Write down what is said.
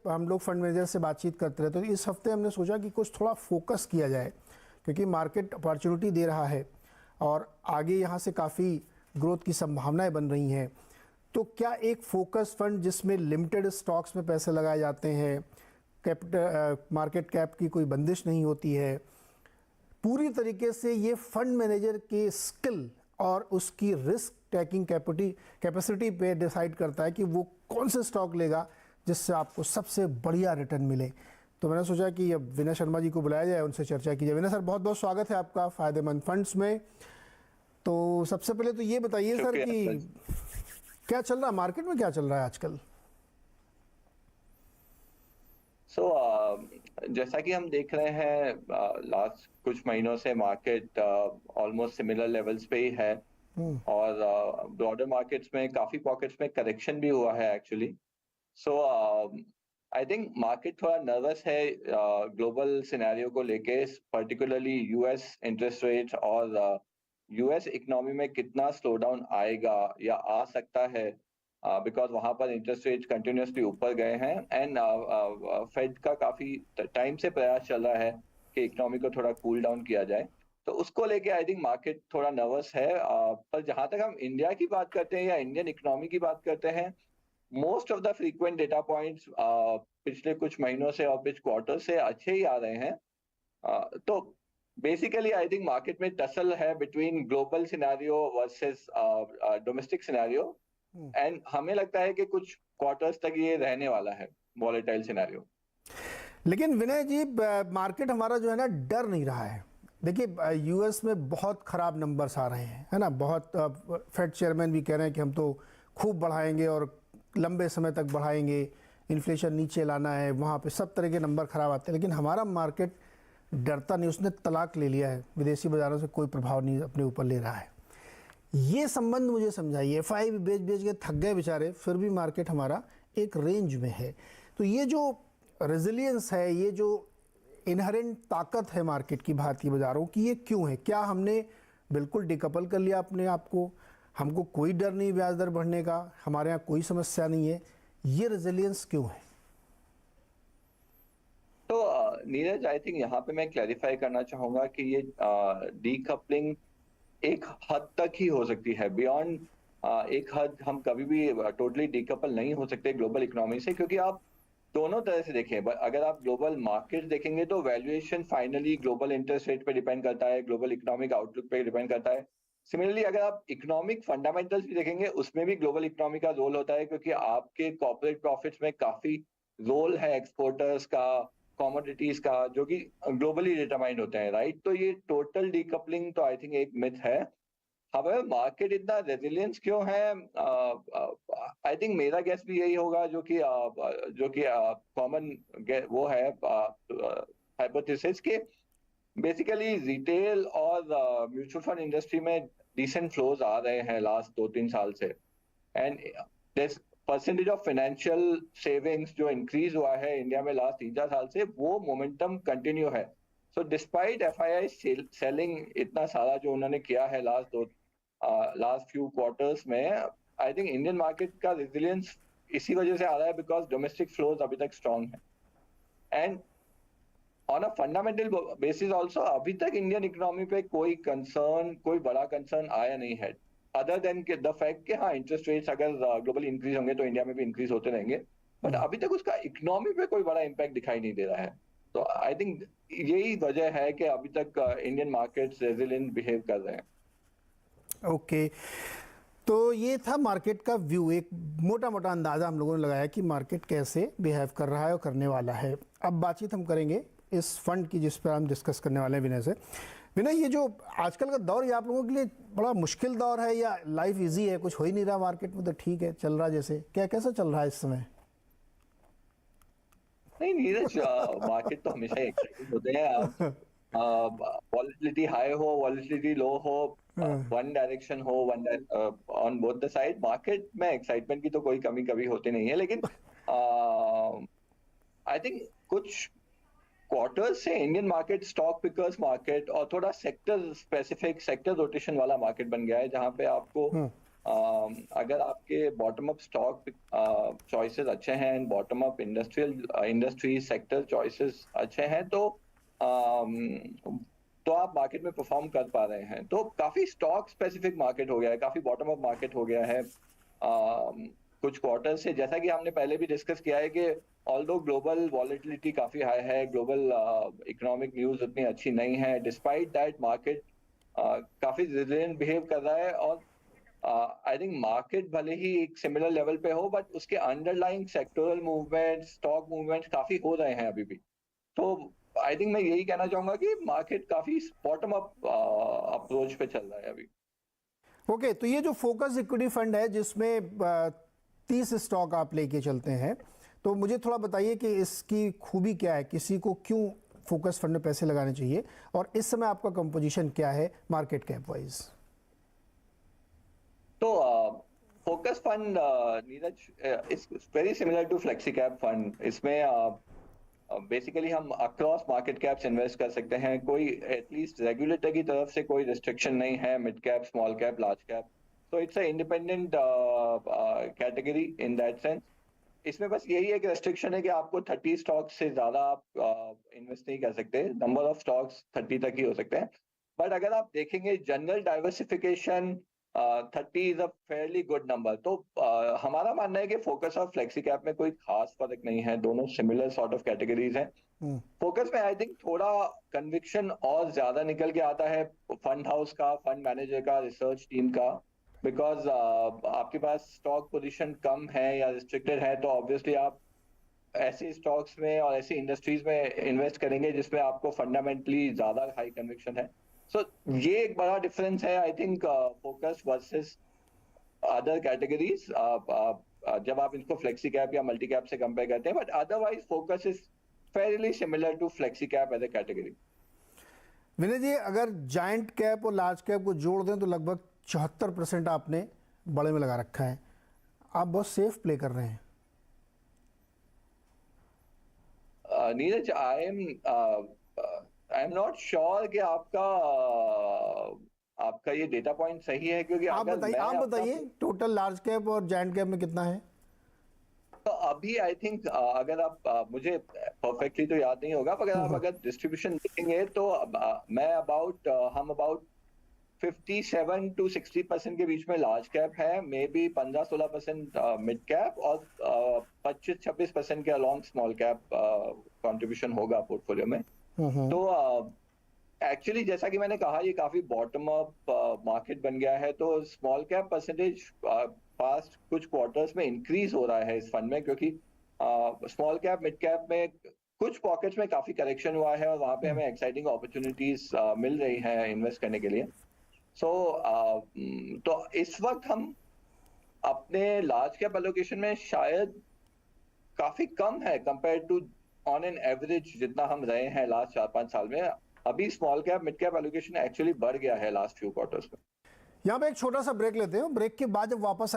हम लोग fund manager से बातचीत करते रहते हैं, तो इस हफ्ते हमने सोचा कि कुछ थोड़ा फोकस किया जाए, क्योंकि मार्केट अपॉर्चुनिटी दे रहा है और आगे यहाँ से काफ़ी ग्रोथ की संभावनाएं बन रही हैं। तो क्या एक फोकस फंड जिसमें लिमिटेड स्टॉक्स में पैसे लगाए जाते हैं, कैपिटल मार्केट कैप की कोई बंदिश नहीं होती है, पूरी तरीके से ये फंड मैनेजर के स्किल और उसकी रिस्क टेकिंग कैपेसिटी पे डिसाइड करता है कि वो कौन से स्टॉक लेगा जिससे आपको सबसे बढ़िया रिटर्न मिले। तो मैंने सोचा कि अब विनय शर्मा जी को बुलाया जाए, उनसे चर्चा की जाए। विनय सर, बहुत बहुत स्वागत है आपका फ़ायदेमंद फंड्स में। तो सबसे पहले तो ये बताइए सर कि क्या चल रहा है मार्केट में, क्या चल रहा है आजकल? जैसा कि हम देख रहे हैं लास्ट कुछ महीनों से मार्केट ऑलमोस्ट सिमिलर लेवल्स पे ही है और ब्रॉडर मार्केट्स में काफी पॉकेट्स में करेक्शन भी हुआ है actually. So I think market थोड़ा नर्वस है ग्लोबल सिनेरियो को लेके, पर्टिकुलरली यूएस इंटरेस्ट रेट्स और यूएस इकोनॉमी में कितना स्लो डाउन आएगा या आ सकता है, बिकॉज वहां पर इंटरेस्ट रेट कंटिन्यूसली ऊपर गए हैं एंड फेड का काफी टाइम से प्रयास चल रहा है कि इकोनॉमी को थोड़ा कूल डाउन किया जाए। तो उसको लेके आई थिंक मार्केट थोड़ा नर्वस है। पर जहां तक हम इंडिया की बात करते हैं या इंडियन इकोनॉमी की बात करते हैं, most of the frequent data points पिछले कुछ महीनों से और कुछ क्वार्टर से अच्छे ही आ रहे हैं। तो बेसिकली आई थिंक मार्केट में टसल है between global scenario versus domestic scenario, and हमें लगता है कि कुछ क्वार्टर्स तक ये रहने वाला है वॉलेटाइल सिनेरियो। लेकिन विनय जी, मार्केट हमारा जो है ना डर नहीं रहा है। देखिए, यूएस में बहुत ख़राब नंबर्स आ रहे हैं, है ना। बहुत फेड चेयरमैन भी कह रहे हैं कि हम तो खूब बढ़ाएंगे और लंबे समय तक बढ़ाएंगे, इन्फ्लेशन नीचे लाना है, वहाँ पे सब तरह के नंबर ख़राब आते हैं। लेकिन हमारा मार्केट डरता नहीं, उसने तलाक ले लिया है, विदेशी बाज़ारों से कोई प्रभाव नहीं अपने ऊपर ले रहा है। ये संबंध मुझे समझाइए। एफआई भी बेच बेच के थक गए बेचारे, फिर भी मार्केट हमारा एक रेंज में है। तो ये जो रेजिलियंस है, ये जो इनहेरेंट ताकत है मार्केट की, भारतीय बाज़ारों की, ये क्यों है? क्या हमने बिल्कुल डिकपल कर लिया अपने आप को? हमको कोई डर नहीं ब्याज दर बढ़ने का, हमारे यहाँ कोई समस्या नहीं है, ये रेजिलियंस क्यों है? तो नीरज, आई थिंक यहाँ पे मैं क्लैरिफाई करना चाहूंगा कि ये डीकपलिंग एक हद तक ही हो सकती है। बियॉन्ड एक हद हम कभी भी टोटली डीकपल नहीं हो सकते ग्लोबल इकोनॉमी से, क्योंकि आप दोनों तरह से देखें। अगर आप ग्लोबल मार्केट देखेंगे तो valuation finally global interest rate पे डिपेंड करता है, ग्लोबल इकोनॉमिक आउटलुक पे डिपेंड करता है। सिमिलरली अगर आप इकोनॉमिक फंडामेंटल्स भी देखेंगे, उसमें भी ग्लोबल इकोनॉमी का रोल होता है, क्योंकि आपके कॉर्पोरेट प्रॉफिट्स में काफी रोल है एक्सपोर्टर्स का, कमोडिटीज का, जो कि ग्लोबली डिटरमाइंड होते हैं, राइट। तो ये टोटल डीकपलिंग तो आई थिंक एक मिथ है। हमारे मार्केट इतना रेजिलियंस क्यों है? आई थिंक मेरा गेस भी यही होगा, जो कि कॉमन वो है हाइपोथेसिस के बेसिकली रिटेल और म्यूचुअल फंड इंडस्ट्री में डिसेंट फ्लोज आ रहे हैं लास्ट 2-3 साल से, and this percentage of financial savings जो इंक्रीज हुआ है इंडिया में लास्ट 3-4 साल से, वो मोमेंटम कंटिन्यू है। सो डिस्पाइट एफआईआई सेलिंग इतना सारा जो उन्होंने किया है लास्ट फ्यू क्वार्टर्स में, आई थिंक इंडियन मार्केट का रेजिलियंस इसी वजह से आ रहा है, बिकॉज डोमेस्टिक फ्लोज अभी तक स्ट्रांग है। And on a fundamental basis also अभी तक इंडियन इकोनॉमी पे कोई बड़ा कंसर्न आया नहीं है, अदर देन द फैक्ट कि हाँ, इंटरेस्ट रेट्स अगर ग्लोबली इंक्रीज होंगे तो इंडिया में भी इंक्रीज होते रहेंगे, बट अभी तक उसका इकोनॉमी पे कोई बड़ा इम्पैक्ट दिखाई नहीं दे रहा है। तो आई थिंक यही वजह है कि अभी तक इंडियन मार्केट्स रेजिलिएंट बिहेव कर रहे हैं। ओके, तो ये था मार्केट का व्यू। एक मोटा मोटा अंदाज़ा हम लोगों ने लगाया कि मार्केट कैसे बिहेव कर रहा है और करने वाला है। अब बातचीत हम करेंगे इस फंड की जिस पर हम डिस्कस करने वाले हैं विनय से। विनय, ये जो आजकल का दौर, ये आप लोगों के लिए बड़ा मुश्किल दौर है या लाइफ इजी है? कुछ हो ही नहीं रहा मार्केट में, तो ठीक है, चल रहा जैसे, क्या कैसा चल रहा है इस समय? नहीं नीरज, मार्केट तो हमेशा ही एक्साइटेड होते हैं। आप वॉलेटिलिटी हाई हो, वॉलेटिलिटी लो हो, वन डायरेक्शन हो, on both the side, market में एक्साइटमेंट की तो कोई कमी कभी होती नहीं है। लेकिन आई थिंक कुछ क्वार्टर्स से Indian market stock pickers market और थोड़ा सेक्टर स्पेसिफिक सेक्टर रोटेशन वाला मार्केट बन गया है, जहां पे आपको अगर आपके बॉटम अप स्टॉक चॉइसेस अच्छे हैं and bottom up industry sector choices अच्छे हैं तो आप मार्केट में परफॉर्म कर पा रहे हैं। तो काफी स्टॉक स्पेसिफिक मार्केट हो गया है, काफी बॉटम अप मार्केट हो गया है कुछ क्वार्टर से। जैसा कि हमने पहले भी डिस्कस किया है कि ऑल्दो ग्लोबल वॉलेटिलिटी काफी हाई है, ग्लोबल इकोनॉमिक न्यूज उतनी अच्छी नहीं है, डिस्पाइट दैट मार्केट काफी रिजिलिएंट बिहेव कर रहा है। और आई थिंक मार्केट भले ही एक सिमिलर लेवल पे हो बट उसके underlying sectoral movement, stock movement काफी हो रहे हैं अभी भी। तो आई थिंक मैं यही कहना चाहूंगा कि मार्केट काफी बॉटम अप अप्रोच पे चल रहा है अभी। ओके, तो ये जो फोकस इक्विटी फंड है जिसमें 30 स्टॉक आप लेके चलते हैं, तो मुझे थोड़ा बताइए कि इसकी खूबी क्या है, किसी को क्यों फोकस फंड में पैसे लगाने चाहिए, और इस समय आपका कंपोजिशन क्या है मार्केट कैप वाइज? तो focus fund Neeraj is very similar to flexi cap fund. इसमें बेसिकली हम अक्रॉस मार्केट कैप्स इन्वेस्ट कर सकते हैं, कोई एटलीस्ट रेगुलेटर की तरफ से कोई रिस्ट्रिक्शन नहीं है, mid cap, small cap, large cap. तो it's a independent category in that sense. इसमें बस यही एक रेस्ट्रिक्शन है कि आपको 30 स्टॉक्स से ज्यादा आप इन्वेस्ट नहीं कर सकते, नंबर ऑफ स्टॉक्स 30 तक ही हो सकते हैं। बट अगर आप देखेंगे general diversification 30 is a fairly good number. तो हमारा मानना है कि फोकस और फ्लेक्सी कैप में कोई खास फर्क नहीं है, दोनों सिमिलर सॉर्ट ऑफ कैटेगरीज हैं। फोकस में आई थिंक थोड़ा कन्विक्शन और ज्यादा निकल के आता है फंड हाउस का, फंड मैनेजर का, रिसर्च टीम का। बिकॉज आपके पास स्टॉक पोजीशन कम है या रिस्ट्रिक्टेड है तो ऑब्वियसली आप ऐसे स्टॉक्स में और ऐसी इंडस्ट्रीज में इन्वेस्ट करेंगे जिसमें आपको फंडामेंटली ज्यादा हाई कन्विक्शन है। सो ये एक बड़ा डिफरेंस है I think focus versus other categories जब आप इनको फ्लेक्सी कैप या मल्टी कैप से कंपेयर करते हैं। But otherwise focus is fairly similar to flexi cap as a category. Vinay ji, अगर जायंट कैप और लार्ज कैप को जोड़ दें तो लगभग 74% आपने बड़े में लगा रखा है। आप बहुत सेफ प्ले कर रहे हैं। Neeraj, I am not sure कि आपका ये डेटा पॉइंट सही है, क्योंकि आप बताइए टोटल लार्ज कैप और जायंट कैप में कितना है? तो अभी आई थिंक अगर आप मुझे परफेक्टली तो याद नहीं होगा, मगर आप अगर डिस्ट्रीब्यूशन देखेंगे तो हम अबाउट 57 to 60% के बीच में लार्ज कैप है, मे बी 15-16% मिड कैप और 25-26% के अलॉन्ग स्मॉल कैप कंट्रीब्यूशन होगा पोर्टफोलियो में। तो एक्चुअली जैसा कि मैंने कहा, ये काफी बॉटम अप मार्केट बन गया है। तो स्मॉल कैप परसेंटेज पास्ट कुछ क्वार्टर्स में इंक्रीज हो रहा है इस फंड में, क्योंकि स्मॉल कैप, मिड कैप में कुछ पॉकेट्स में काफी करेक्शन हुआ है और वहां पे हमें एक्साइटिंग अपॉर्चुनिटीज मिल रही हैं इन्वेस्ट करने के लिए। तो इस वक्त हम अपने लार्ज कैप एलोकेशन में शायद काफी कम है compare to on an average जितना हम रहे हैं लास्ट 4-5 साल में। अभी small cap, mid cap allocation actually बढ़ गया है लास्ट फ्यू क्वार्टर्स में। यहाँ पे एक छोटा सा ब्रेक लेते हैं, ब्रेक के बाद जब वापस